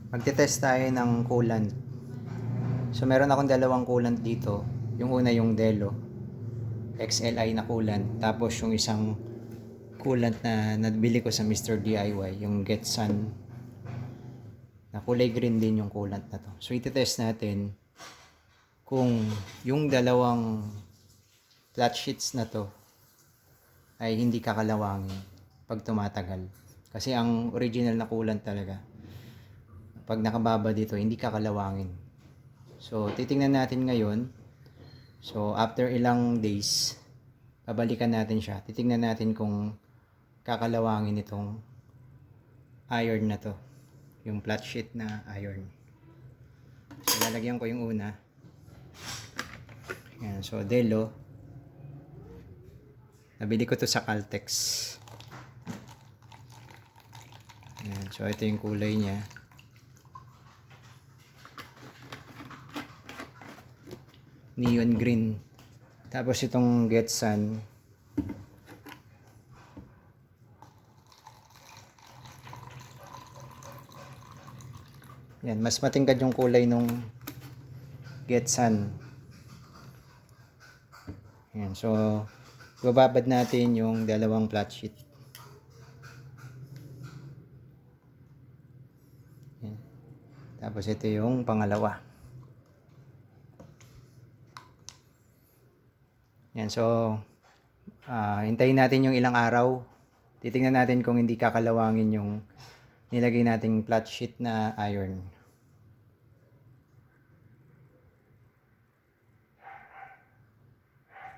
Magte-test tayo ng coolant. So meron akong dalawang coolant dito. Yung una yung Delo XLI na coolant, tapos yung isang coolant na nabili ko sa Mr. DIY, yung Getsun na kulay green din yung coolant na to. So ite-test natin kung yung dalawang flat sheets na to ay hindi kakalawangin pag tumatagal. Kasi ang original na coolant talaga, pag nakababa dito, hindi kakalawangin. So titingnan natin ngayon. So after ilang days, babalikan natin siya. Titingnan natin kung kakalawangin itong iron na to, yung flat sheet na iron. So lalagyan ko yung una. Yan, so Delo. Nabili ko to sa Caltex. Yan, so ito yung kulay niya. Neon green. Tapos itong Getsun, yan, mas matingkad yung kulay nung Getsun. Yan, so bababad natin yung dalawang flat sheet. Yan. Tapos ito yung pangalawa. Yan, so hintayin natin yung ilang araw. Titingnan natin kung hindi kakalawangin yung nilagay nating flat sheet na iron.